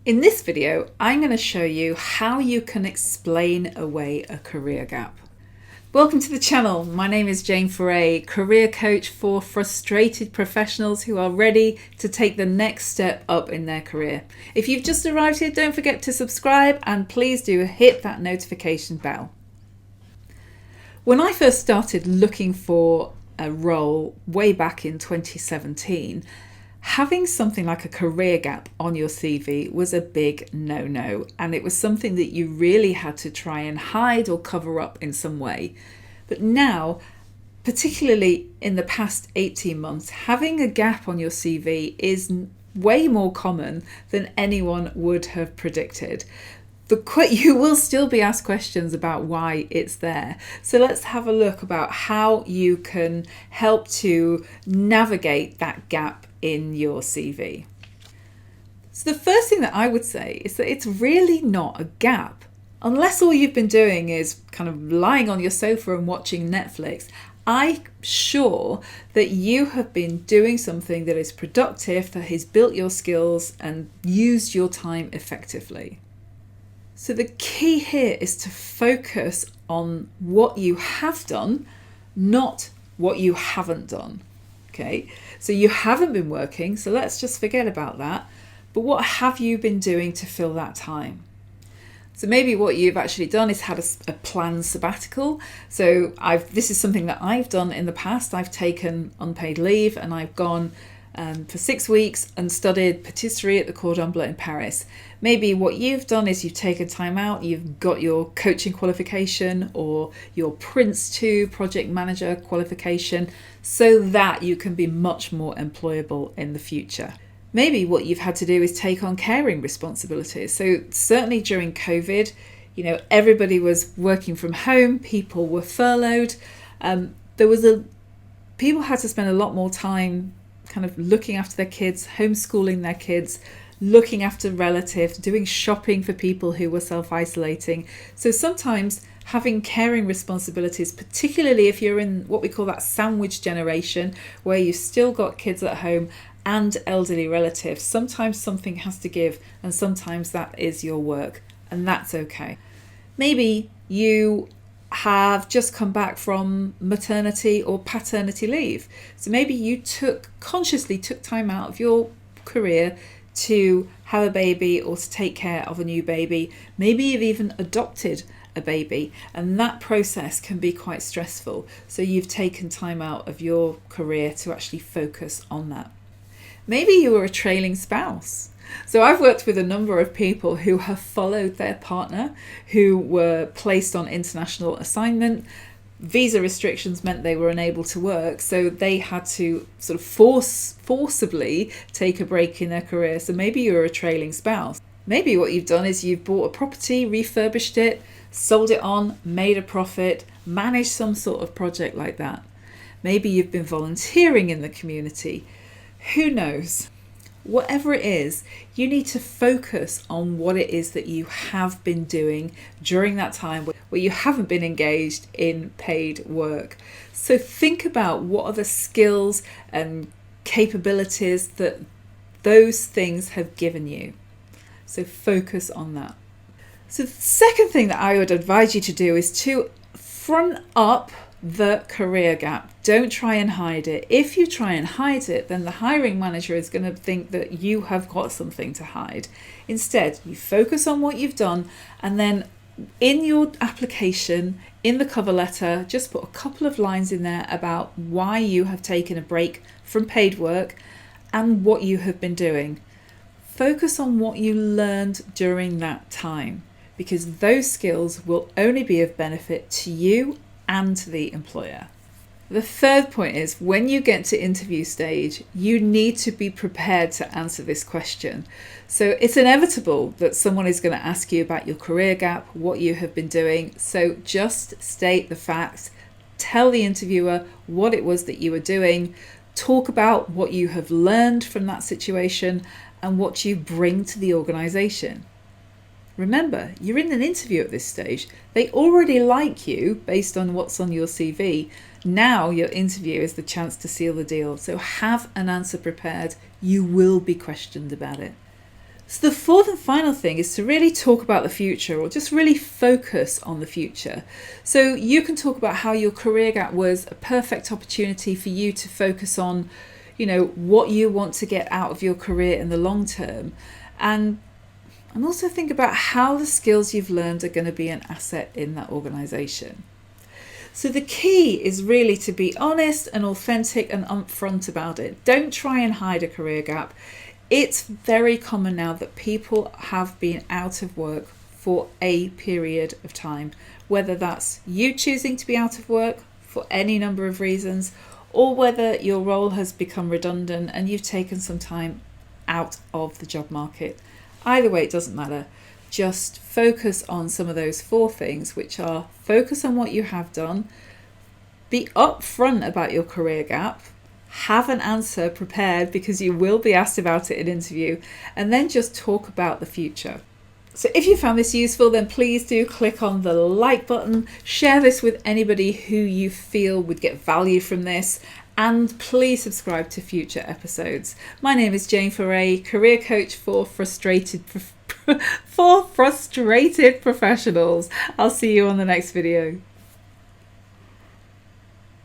In this video, I'm going to show you how you can explain away a career gap. Welcome to the channel. My name is Jane Foray, career coach for frustrated professionals who are ready to take the next step up in their career. If you've just arrived here, don't forget to subscribe and please do hit that notification bell. When I first started looking for a role way back in 2017, having something like a career gap on your CV was a big no-no, and it was something that you really had to try and hide or cover up in some way. But now, particularly in the past 18 months, having a gap on your CV is way more common than anyone would have predicted. You will still be asked questions about why it's there. So let's have a look about how you can help to navigate that gap in your CV. So the first thing that I would say is that it's really not a gap. Unless all you've been doing is kind of lying on your sofa and watching Netflix, I'm sure that you have been doing something that is productive, that has built your skills and used your time effectively. So the key here is to focus on what you have done, not what you haven't done. Okay, so you haven't been working, so let's just forget about that. But what have you been doing to fill that time? So maybe what you've actually done is had a planned sabbatical. So this is something that I've done in the past. I've taken unpaid leave and I've gone for 6 weeks and studied patisserie at the Cordon Bleu in Paris. Maybe what you've done is you've taken time out, you've got your coaching qualification or your Prince 2 project manager qualification so that you can be much more employable in the future. Maybe what you've had to do is take on caring responsibilities. So certainly during COVID, everybody was working from home, people were furloughed. People had to spend a lot more time kind of looking after their kids, homeschooling their kids, looking after relatives, doing shopping for people who were self-isolating. So sometimes having caring responsibilities, particularly if you're in what we call that sandwich generation, where you've still got kids at home and elderly relatives, sometimes something has to give and sometimes that is your work, and that's okay. Maybe you have just come back from maternity or paternity leave. So maybe you consciously took time out of your career to have a baby or to take care of a new baby. Maybe you've even adopted a baby, and that process can be quite stressful. So you've taken time out of your career to actually focus on that. Maybe you were a trailing spouse. So I've worked with a number of people who have followed their partner, who were placed on international assignment. Visa restrictions meant they were unable to work, so they had to sort of forcibly take a break in their career. So maybe you're a trailing spouse. Maybe what you've done is you've bought a property, refurbished it, sold it on, made a profit, managed some sort of project like that. Maybe you've been volunteering in the community. Who knows? Whatever it is, you need to focus on what it is that you have been doing during that time where you haven't been engaged in paid work. So think about what are the skills and capabilities that those things have given you. So focus on that. So the second thing that I would advise you to do is to front up the career gap. Don't try and hide it. If you try and hide it, then the hiring manager is going to think that you have got something to hide. Instead, you focus on what you've done, and then in your application, in the cover letter, just put a couple of lines in there about why you have taken a break from paid work and what you have been doing. Focus on what you learned during that time, because those skills will only be of benefit to you and to the employer. The third point is when you get to interview stage, you need to be prepared to answer this question. So it's inevitable that someone is going to ask you about your career gap, what you have been doing. So just state the facts, tell the interviewer what it was that you were doing, talk about what you have learned from that situation and what you bring to the organization. Remember, you're in an interview at this stage. They already like you based on what's on your CV. Now your interview is the chance to seal the deal. So have an answer prepared. You will be questioned about it. So the fourth and final thing is to really talk about the future, or just really focus on the future. So you can talk about how your career gap was a perfect opportunity for you to focus on, what you want to get out of your career in the long term. And also think about how the skills you've learned are going to be an asset in that organization. So the key is really to be honest and authentic and upfront about it. Don't try and hide a career gap. It's very common now that people have been out of work for a period of time, whether that's you choosing to be out of work for any number of reasons, or whether your role has become redundant and you've taken some time out of the job market. Either way, it doesn't matter. Just focus on some of those 4 things, which are focus on what you have done, be upfront about your career gap, have an answer prepared because you will be asked about it in an interview, and then just talk about the future. So if you found this useful, then please do click on the like button, share this with anybody who you feel would get value from this, and please subscribe to future episodes. My name is Jane Foray, career coach for frustrated professionals. I'll see you on the next video.